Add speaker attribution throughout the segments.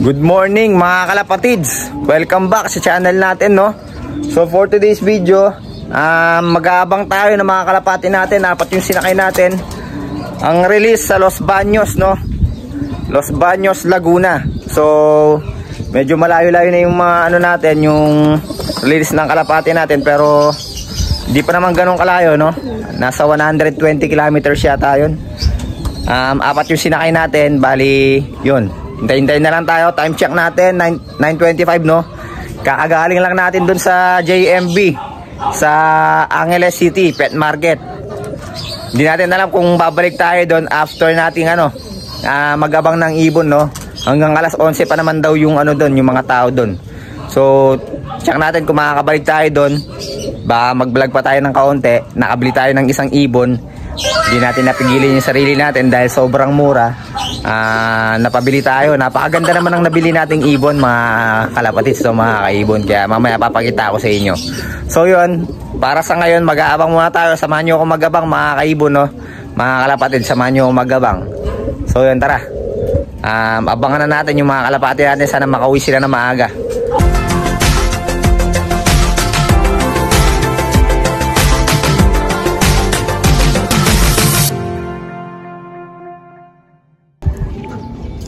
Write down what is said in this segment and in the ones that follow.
Speaker 1: Good morning mga kalapatids. Welcome back sa channel natin, no. So for today's video, mag-aabang tayo ng mga kalapati natin. Apat yung sinakay natin. Ang release sa Los Baños, no. Los Baños, Laguna. So medyo malayo-layo na yung mga ano natin, yung release ng kalapati natin, pero di pa naman ganun kalayo, no. Nasa 120 kilometers yata yun. Apat yung sinakay natin, bali yun. Hintayin na lang tayo. Time check natin 9:25, no. Kakagaling lang natin dun sa JMB sa Angeles City Pet Market. Hindi natin alam kung babalik tayo doon after nating magabang ng ibon, no. Hanggang alas 11 pa naman daw yung doon, yung mga tao doon. So check natin kung makakabalik tayo doon. Baka mag-vlog pa tayo ng kaunti. Nakabili tayo ng isang ibon. Hindi natin napigilin yung sarili natin dahil sobrang mura. Napabili tayo. Napakaganda naman ang nabili nating ibon, mga kalapatids, so mga kaibon. Kaya mamaya papakita ko sa inyo. So yun, para sa ngayon mag-aabang muna tayo. Samahan nyo ako magabang, mga kaibon, no? Mga kalapatids, samahan nyo ako magabang. So yun, tara. Abangan na natin yung mga kalapati natin. Sana makauwi sila na maaga.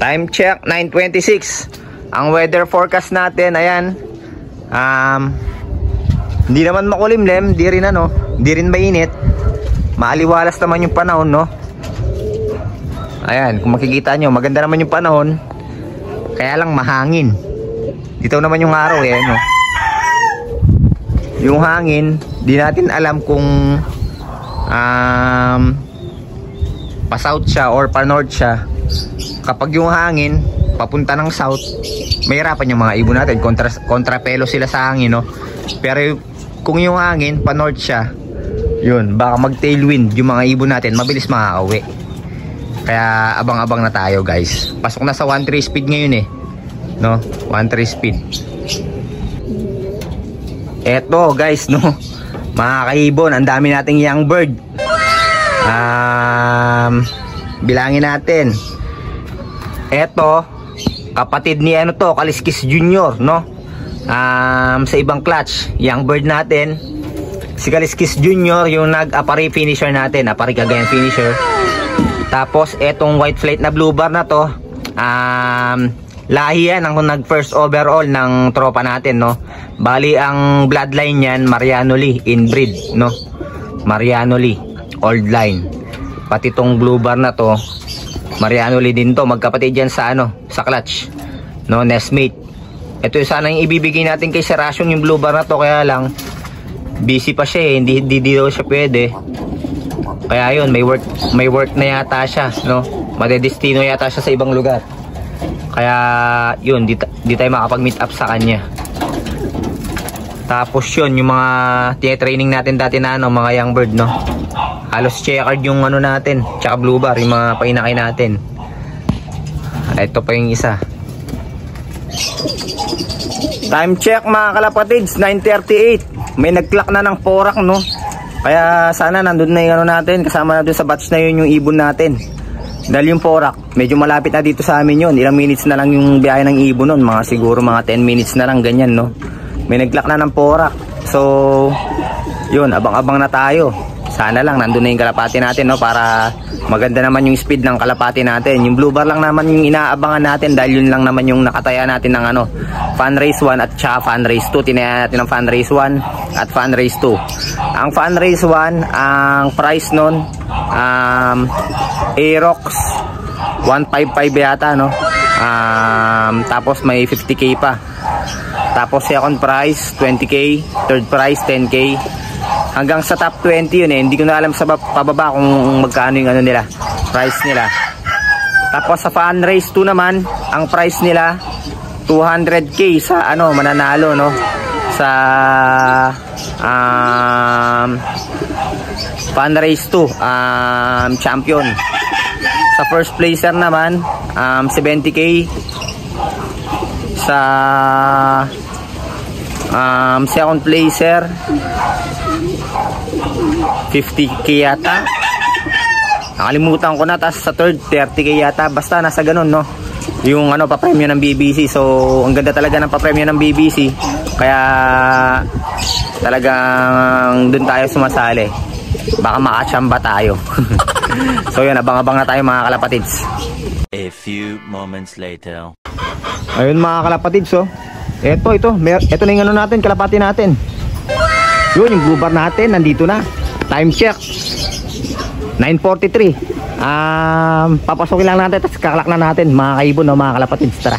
Speaker 1: Time check 9:26. Ang weather forecast natin, ayan. Hindi naman makulimlim, di rin di rin mainit. Maaliwalas naman yung panahon, no. Ayan, kung makikita nyo, maganda naman yung panahon. Kaya lang mahangin. Dito naman yung araw, eh, no. Yung hangin, di natin alam kung pa-south siya or pa-north siya. Kapag yung hangin papunta ng south, mahirapan yung mga ibon natin, kontrapelo sila sa hangin, no. Pero kung yung hangin pa north siya, yun, baka mag tailwind yung mga ibon natin, mabilis makakauwi. Kaya abang-abang na tayo, guys. Pasok na sa 1.3 speed ngayon, eh, no. 1.3 speed. Eto, guys, no, mga kaibon, ang dami nating young bird. Bilangin natin. Eto, kapatid ni Kaliskis Junior, no. Sa ibang clutch, young bird natin. Si Kaliskis Junior yung nag-apari finisher natin, apari Cagayan finisher. Tapos etong white flight na blue bar na to, lahi yan ang nag first overall ng tropa natin, no. Bali ang bloodline niyan Mariano Lee inbreed, no. Mariano Lee old line. Pati tong blue bar na to Mariano Lee din to, magkapatid yan sa sa clutch, no, nestmate. Ito sana yung ibibigay natin kay Serration, yung blue bar na to, kaya lang busy pa siya, eh. Hindi daw siya pwede. Kaya yun, may work na yata siya, no. Madedestino yata siya sa ibang lugar. Kaya yun, di tayo makapag-meet up sa kanya. Tapos yun, yung mga training natin dati na mga young bird, no. Halos checkered yung natin, tsaka blue bar, yung mga painakay natin. Ito pa yung isa. Time check, mga kalapatids, 9:38. May nag-clock na ng porak, no. Kaya sana nandun na yung natin, kasama na dun sa batch na yun yung ibon natin. Dahil yung porak, medyo malapit na dito sa amin yun. Ilang minutes na lang yung biyahe ng ibon nun, siguro mga 10 minutes na lang, ganyan, no. May nag-clock na ng porak. So yun, abang-abang na tayo. Sana lang nandun na yung kalapati natin, no, para maganda naman yung speed ng kalapati natin. Yung blue bar lang naman yung inaabangan natin dahil yun lang naman yung nakataya natin ng Fan Race 1 at saka Fan Race 2. Tinaya natin ng Fan Race 1 at Fan Race 2. Ang Fan Race 1, ang price nun Aerox 155 yata, no. Tapos may 50k pa. Tapos second price 20k, third price 10k. Hanggang sa top 20 yun, eh. Hindi ko na alam sa pababa kung magkano yung nila, price nila. Tapos sa Fan Race 2 naman, ang price nila 200k sa mananalo, no, sa Fan Race 2 champion. Sa first placer naman 70k. Sa second placer 50k yata. Nakalimutan ko na. Tapos sa third 30k yata. Basta nasa ganun, no. yung ano, papremyo ng BBC. So ang ganda talaga ng papremyo ng BBC, kaya talagang dun tayo sumasali, baka makachamba tayo. So yun, abang-abang na tayo mga kalapatids.
Speaker 2: A few moments later.
Speaker 1: Ayun mga kalapatids, oh. Ito na yung ano natin, kalapati natin. Yun, yung blue bar natin nandito na. Time check 9:43. Papasokin lang natin, tapos kakalak na natin mga kaibon, no, mga kalapatids. Tara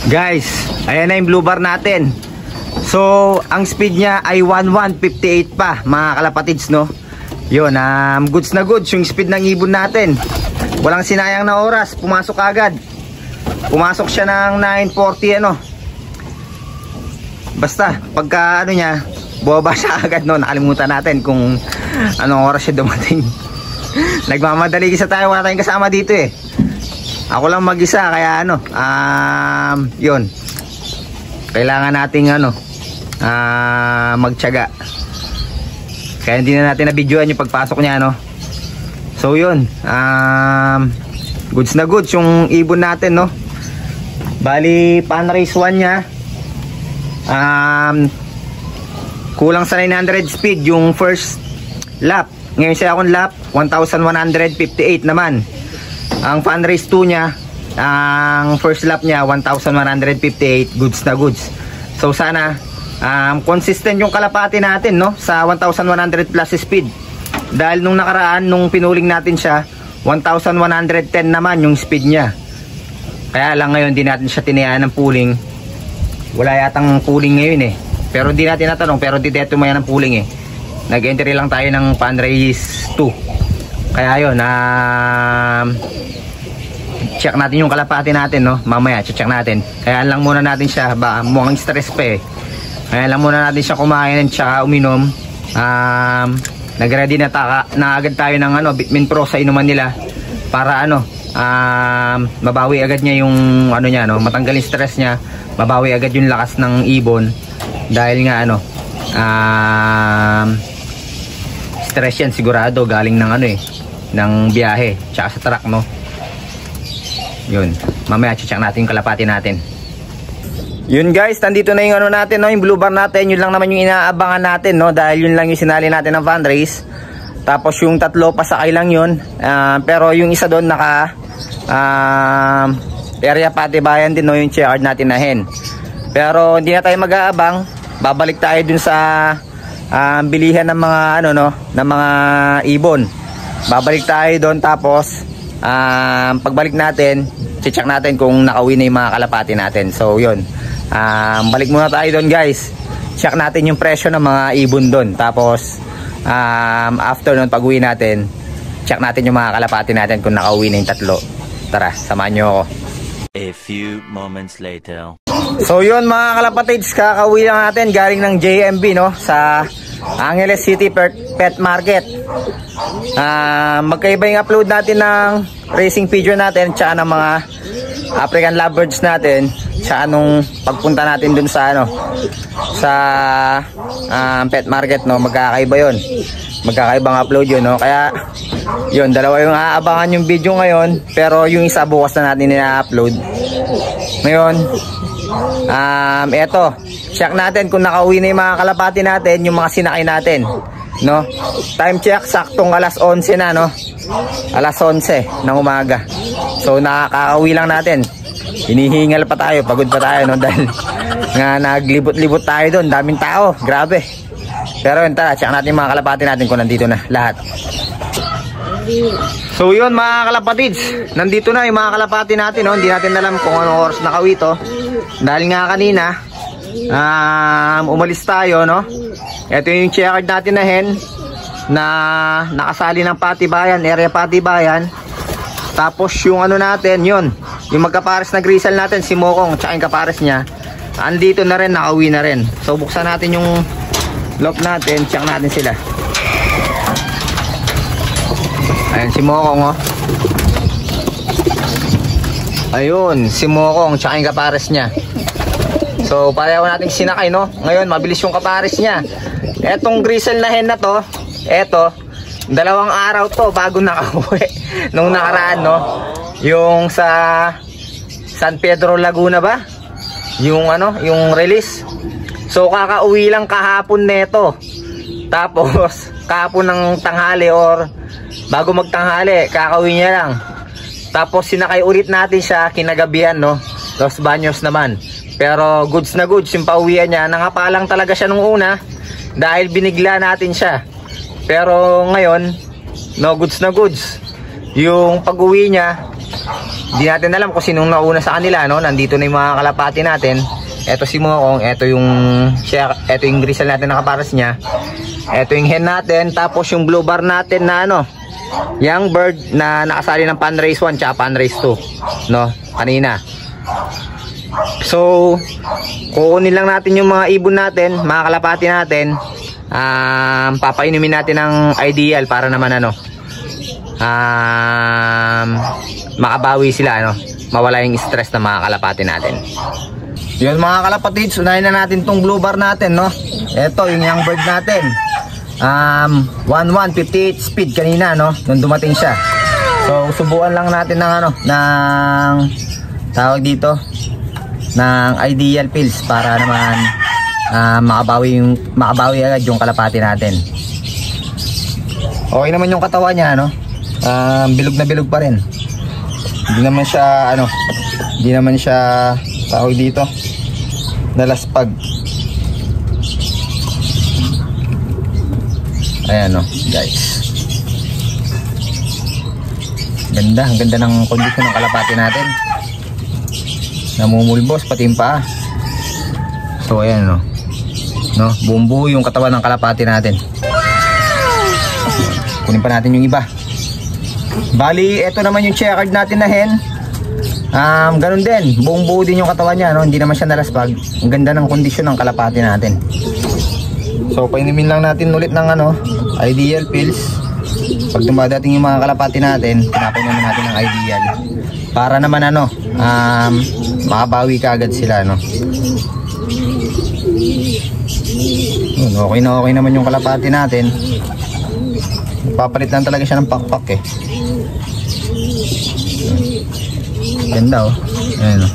Speaker 1: guys, ayan na yung blue bar natin. So ang speed niya ay 11:58 pa mga kalapatids, no. Yun, goods na goods yung speed ng ibon natin. Walang sinayang na oras, pumasok agad. Pumasok siya ng 9:40 ano. Basta pagka ano niya, bumaba siya agad, no. Nakalimutan natin kung anong oras siya dumating. Nagmamadali isa tayo, wala tayong kasama dito eh. Ako lang mag-isa, kaya ano, yun, kailangan nating ano, magtiyaga. Kaya hindi na natin na-videoan yung pagpasok niya, no. So yun, goods na goods yung ibon natin, no. Bali pan race 1 niya, kulang sa 900 speed yung first lap. Ngayon siya akong lap 1158 naman. Ang fan race 2 niya, ang first lap niya 1158. Goods na goods. So sana consistent yung kalapati natin, no, sa 1100 plus speed. Dahil nung nakaraan, nung pinuling natin siya, 1110 naman yung speed niya. Kaya lang ngayon di natin siya tinayaan ng pooling. Wala yatang pooling ngayon eh. Pero hindi natin natanong, pero di dito mo yan ng pooling eh. Nag-entry lang tayo ng fan race 2. Kaya yun, check natin yung kalapati natin, no. Mamaya check natin. Kaya lang muna natin siya, mukhang stress pa eh. Kaya lang muna natin siya kumain at saka uminom. Nag-ready na agad tayo ng ano, Bitmin Pro sa inuman nila, para ano, mabawi agad niya yung ano niya, no, matanggal yung stress niya, mabawi agad yung lakas ng ibon. Dahil nga ano, stress yan sigurado galing ng ano eh, ng biyahe tsaka sa truck, no. Yun, mamaya check natin yung kalapati natin. Yun guys, nandito na yung ano natin, no, yung blue bar natin. Yun lang naman yung inaabangan natin, no, dahil yun lang yung sinali natin ng fan race. Tapos yung tatlo pasakay lang yun, pero yung isa doon naka area patibayan din, no, yung checkered natin na hen. Pero hindi na tayo mag-aabang, babalik tayo dun sa bilihan ng mga ano, no, ng mga ibon. Babalik tayo doon, tapos pagbalik natin, check natin kung nakauwi na yung mga kalapati natin. So yun, balik muna tayo doon guys. Check natin yung presyo ng mga ibon doon. Tapos after nun, pag uwi natin, check natin yung mga kalapati natin kung nakauwi na yung tatlo. Tara, samahan nyo ako.
Speaker 2: A few moments later.
Speaker 1: So yun mga kalapatids, kakauwi lang natin galing ng JMB, no, sa Angeles City Pet Market. Magkaiba yung upload natin ng racing figure natin tsaka ng mga African lovebirds natin, tsaka nung pagpunta natin dun sa ano, sa pet market, no, magkakaiba yun, magkakaibang upload yun, no. Kaya yun, dalawa yung aabangan yung video ngayon, pero yung isa bukas na natin ina-upload. Ngayon eto, check natin kung nakauwi na yung mga kalapati natin, yung mga sinakay natin, no. Time check, saktong alas 11 na, no, alas 11 ng umaga. So nakakauwi lang natin, hinihingal pa tayo, pagod pa tayo, no, dahil nga naglibot-libot tayo doon, daming tao, grabe. Pero yun, tara, check natin yung mga kalapati natin kung nandito na lahat. So yun mga kalapatids, nandito na yung mga kalapati natin, no. Hindi natin alam kung anong oras nakauwi to, dahil nga kanina umalis tayo, no. Ito yung checkered natin na hen na nakasali ng patibayan, area patibayan. Tapos yung ano natin, yun, yung magkapares na grisel natin, si Mokong tsaka yung kapares niya, andito na rin, nakauwi na rin. So buksan natin yung lock natin, check natin sila. Ayan si Mokong, oh. Ayun, si Mokong tsaka yung kapares niya. So pareho nating sinakay, no. Ngayon mabilis yung kapares niya. Etong grisel na hen na to, eto, 2 araw to bago nakauwi nung nakaraan, no. Yung sa San Pedro Laguna ba? Yung ano, yung release. So kakauwi lang kahapon neto. Tapos kahapon ng tanghali or bago magtanghali, kakauwi niya lang. Tapos sinakay ulit natin siya kinagabihan, no? Los Baños naman. Pero goods na goods yung pauwian niya. Nangapalang talaga siya nung una dahil binigla natin siya. Pero ngayon, no, goods na goods. Yung pag-uwi niya, hindi natin alam kung sinong nauna sa kanila, no? Nandito na yung mga kalapati natin. Ito si Mokong, ito yung grisel natin na kaparas niya. Ito yung hen natin, tapos yung blue bar natin na ano, young bird na nakasali ng pan race 1 tsaka pan race 2, no? Kanina. So, kukunin lang natin yung mga ibon natin, mga kalapati natin. Papainumin natin ng ideal para naman ano, makabawi sila, ano, mawala yung stress ng mga kalapati natin. Yun mga kalapatids, unahin na natin tong blue bar natin, no? Ito yung young bird natin. 1158 speed kanina, no? Nung dumating siya. So subukan lang natin ng ano, ng tawag dito, ng ideal pills para naman makabawi agad yung kalapati natin. Okay naman yung katawan niya, no? Bilog na bilog pa rin. Hindi naman siya ano, hindi naman siya tawag dito, nalaspag. Ayan, no, guys. Ganda, ang ganda ng kondisyon ng kalapati natin. Namumulbos pati yung paa. So ayan, no, buong-buo yung katawan ng kalapati natin. Kunin pa natin yung iba. Bali, eto naman yung checkered natin na hen. Ganun din, buong buo din yung katawan niya, no? Hindi naman siya nalaspag. Ang ganda ng kondisyon ng kalapati natin. So painumin lang natin ulit ng ano, ideal pills. Pag dumadating yung mga kalapati natin, pinapainumin natin ng ideal para naman ano, makabawi ka agad sila, no? Okay na okay naman yung kalapati natin. Papalit lang talaga siya ng pakpak eh. Ganda, oh. Ayan, oh.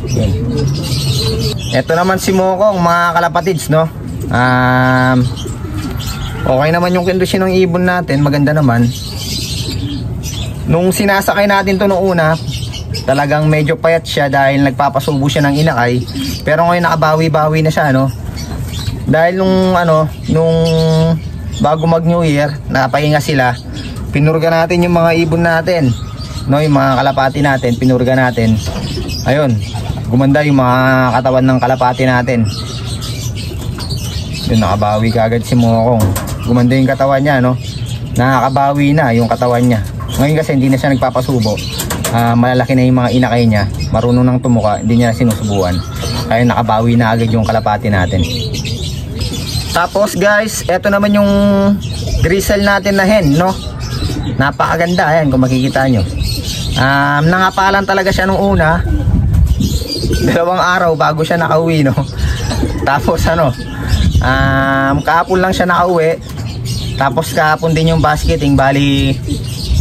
Speaker 1: Ayan. Ito naman si Mokong, mga kalapatids, no? Okay naman yung kondisyon ng ibon natin, maganda naman. Nung sinasakay natin to noong una, talagang medyo payat siya dahil nagpapasubo siya ng inakay. Pero ngayon nakabawi-bawi na siya, no? Dahil nung ano, nung bago mag New Year, napahinga sila, pinurga natin yung mga ibon natin, no? Yung mga kalapati natin, pinurga natin. Ayun, gumanda yung mga katawan ng kalapati natin. Yun, nakabawi kaagad si Mokong. Gumanda yung katawan niya, no? Nakakabawi na yung katawan niya. Ngayon kasi hindi na siya nagpapasubo. Malalaki na yung mga inakay niya, marunong nang tumuka, hindi niya sinusubuan. Kaya nakabawi na agad yung kalapati natin. Tapos guys, eto naman yung grisel natin na hen, no? Napakaganda, ayan kung makikita nyo. Nangapalan talaga siya nung una. 2 araw bago siya nakauwi, no? Tapos ano, kahapon lang siya nakauwi. Tapos kahapon din yung basketing. Bali,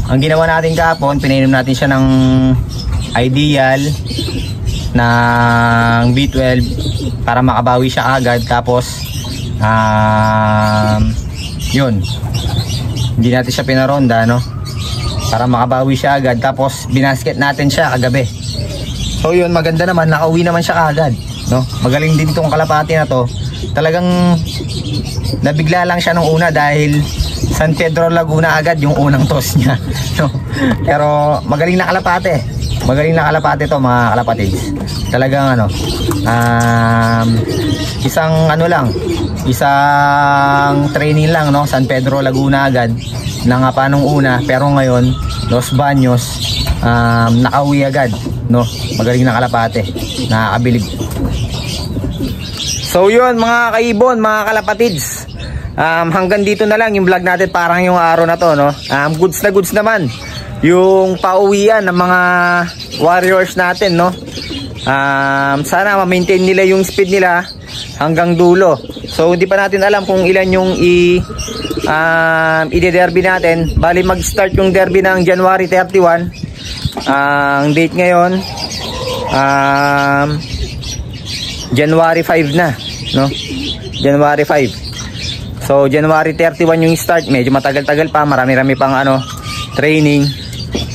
Speaker 1: ang ginawa natin kahapon, pinainom natin siya ng ideal ng B12 para makabawi siya agad. Tapos yun, hindi natin siya pinaronda, no? Para makabawi siya agad. Tapos binasket natin siya kagabi. So yun, maganda naman, nakauwi naman siya agad, no? Magaling din itong kalapati na to. Talagang nabigla lang siya nung una dahil San Pedro Laguna agad yung unang toss niya, no? Pero magaling na kalapati. Magaling na kalapati to, mga kalapatids. Talagang ano, isang ano lang, isang training lang, no? San Pedro Laguna agad nangapa nung una, pero ngayon Los Baños, nakauwi agad, no? Magaling na kalapate, nakakabilib. So yun mga kaibon, mga kalapatids, hanggang dito na lang yung vlog natin parang yung araw na to, no? Goods na goods naman yung pauwian ng mga warriors natin, no? Sana ma-maintain nila yung speed nila hanggang dulo. So hindi pa natin alam kung ilan yung ide-derby natin. Bali mag-start yung derby ng January 31. Ang date ngayon January 5 na, no? January 5. So January 31 yung start. Medyo matagal-tagal pa, marami-rami pang training.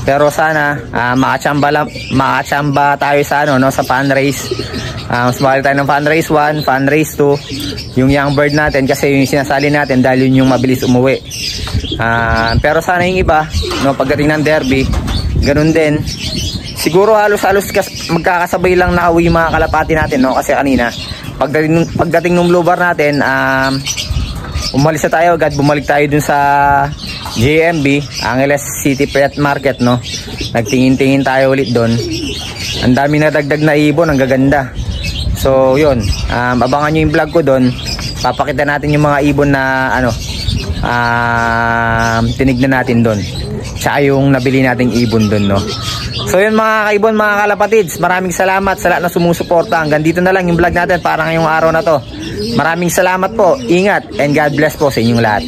Speaker 1: Pero sana makachamba tayo sa sa fun race. Sumali tayo ng fun race 1, fun race 2. Yung young bird natin kasi yung sinasali natin dahil yun yung mabilis umuwi. Pero sana yung iba, no, pagdating ng derby, ganun din. Siguro halos magkakasabay lang na uwi mga kalapati natin, no? Kasi kanina pagdating ng blue bar natin, umalis na tayo agad, bumalik tayo dun sa JMB, Angeles City Pet Market, no? Nagtingin-tingin tayo ulit doon. Ang dami na dagdag na ibon, ang gaganda. So yun, abangan nyo yung vlog ko doon. Papakita natin yung mga ibon na tinignan natin doon, tsaka yung nabili nating ibon doon, no? So yun mga kaibon, mga kalapatids, maraming salamat sa lahat na sumusuporta. Hanggang dito na lang yung vlog natin para ngayong araw na to. Maraming salamat po, ingat, and God bless po sa inyong lahat.